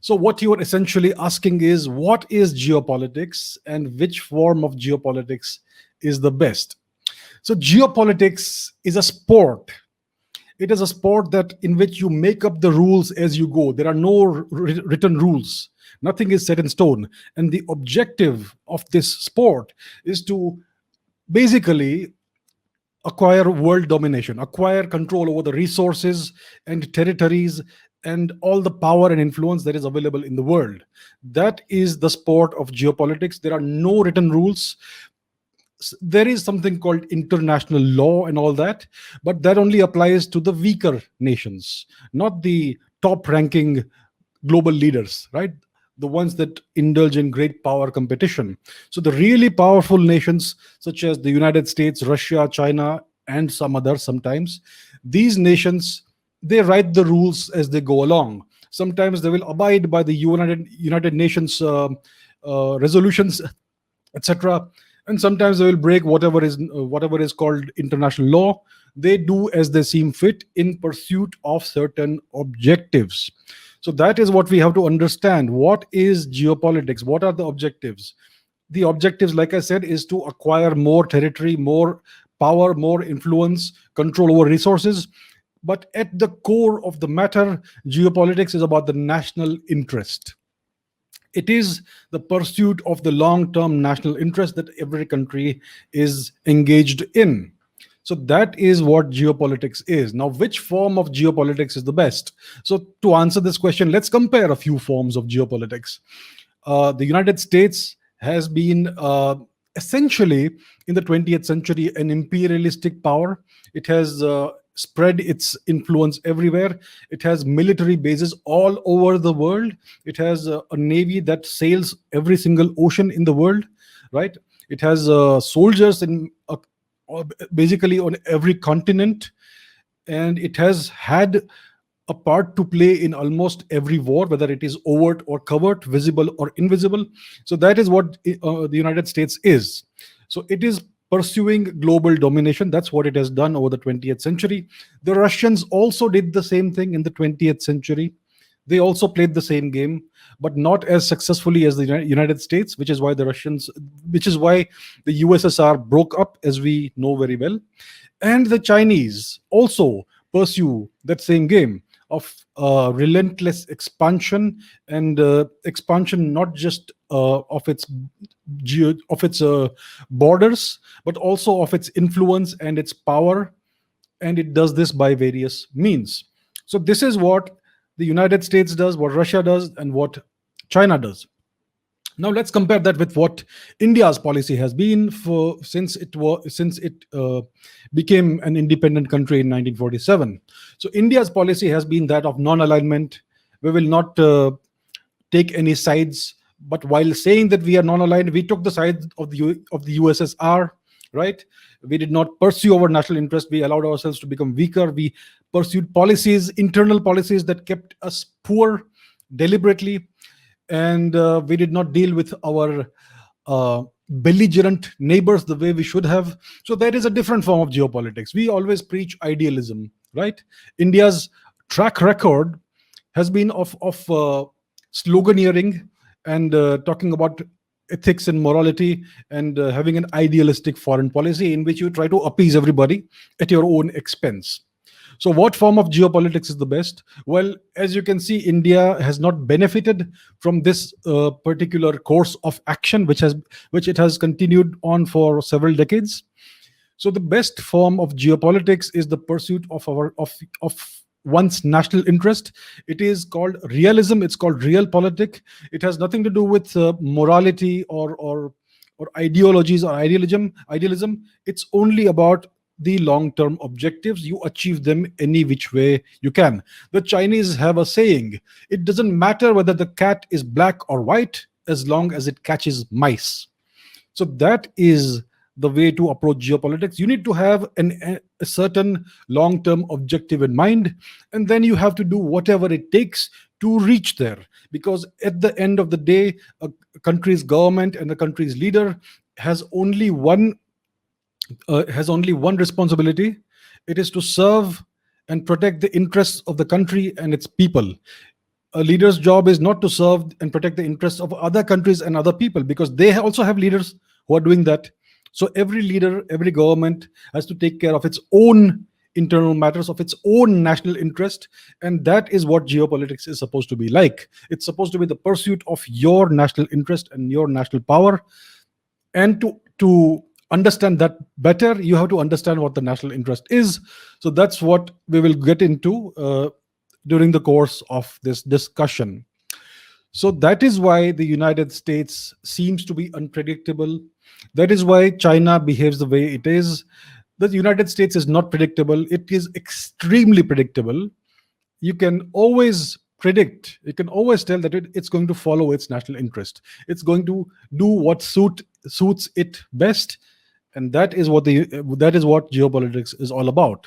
So, what you are essentially asking is what is geopolitics and which form of geopolitics is the best? So, geopolitics is a sport. It is a sport that in which you make up the rules as you go. There are no written rules. Nothing is set in stone. And the objective of this sport is to basically acquire world domination, acquire control over the resources and territories and all the power and influence that is available in the world. That is the sport of geopolitics. There are no written rules. There is something called international law and all that, but that only applies to the weaker nations, not the top ranking global leaders, right? The ones that indulge in great power competition. So the really powerful nations, such as the United States, Russia, China, and some others sometimes, these nations, they write the rules as they go along. Sometimes they will abide by the United Nations resolutions, etc. And sometimes they will break whatever is called international law. They do as they seem fit in pursuit of certain objectives. So that is what we have to understand. What is geopolitics? What are the objectives? The objectives, like I said, is to acquire more territory, more power, more influence, control over resources. But at the core of the matter, geopolitics is about the national interest. It is the pursuit of the long term national interest that every country is engaged in. So that is what geopolitics is. Now, which form of geopolitics is the best? So, to answer this question, let's compare a few forms of geopolitics. The United States has been essentially in the 20th century an imperialistic power. It has spread its influence everywhere. It has military bases all over the world. It has a navy that sails every single ocean in the world, right? It has soldiers in basically on every continent, and it has had a part to play in almost every war, whether it is overt or covert, visible or invisible. So that is what the United States is. So it is pursuing global domination. That's what it has done over the 20th century. The Russians also did the same thing in the 20th century. They also played the same game, but not as successfully as the United States, which is why the USSR broke up, as we know very well. And the Chinese also pursue that same game of relentless expansion, and expansion not just of its borders, but also of its influence and its power, and it does this by various means. So this is what the United States does, what Russia does, and what China does. Now let's compare that with what India's policy has been for since it became an independent country in 1947. So India's policy has been that of non-alignment. We will not take any sides. But while saying that we are non-aligned, we took the side of the USSR, right? We did not pursue our national interest. We allowed ourselves to become weaker. We pursued policies, internal policies that kept us poor deliberately, and we did not deal with our belligerent neighbors the way we should have. So that is a different form of geopolitics. We always preach idealism, right? India's track record has been of sloganeering and talking about ethics and morality, and having an idealistic foreign policy in which you try to appease everybody at your own expense. So, what form of geopolitics is the best? Well, as you can see, India has not benefited from this particular course of action, which it has continued on for several decades. So, the best form of geopolitics is the pursuit of one's national interest. It is called realism. It's called realpolitik. It has nothing to do with morality or ideologies or Idealism. It's only about the long term objectives. You achieve them any which way you can. The Chinese have a saying: it doesn't matter whether the cat is black or white as long as it catches mice. So that is the way to approach geopolitics. You need to have a certain long term objective in mind, and then you have to do whatever it takes to reach there. Because at the end of the day, a country's government and a country's leader has only one responsibility. It is to serve and protect the interests of the country and its people. A leader's job is not to serve and protect the interests of other countries and other people, because they also have leaders who are doing that. So every leader, every government has to take care of its own internal matters, of its own national interest. And that is what geopolitics is supposed to be like. It's supposed to be the pursuit of your national interest and your national power. And to understand that better, you have to understand what the national interest is. So that's what we will get into during the course of this discussion. So that is why the United States seems to be unpredictable. That is why China behaves the way it is. The United States is not predictable, it is extremely predictable. You can always predict, you can always tell that it's going to follow its national interest. It's going to do what suits it best. And that is what geopolitics is all about.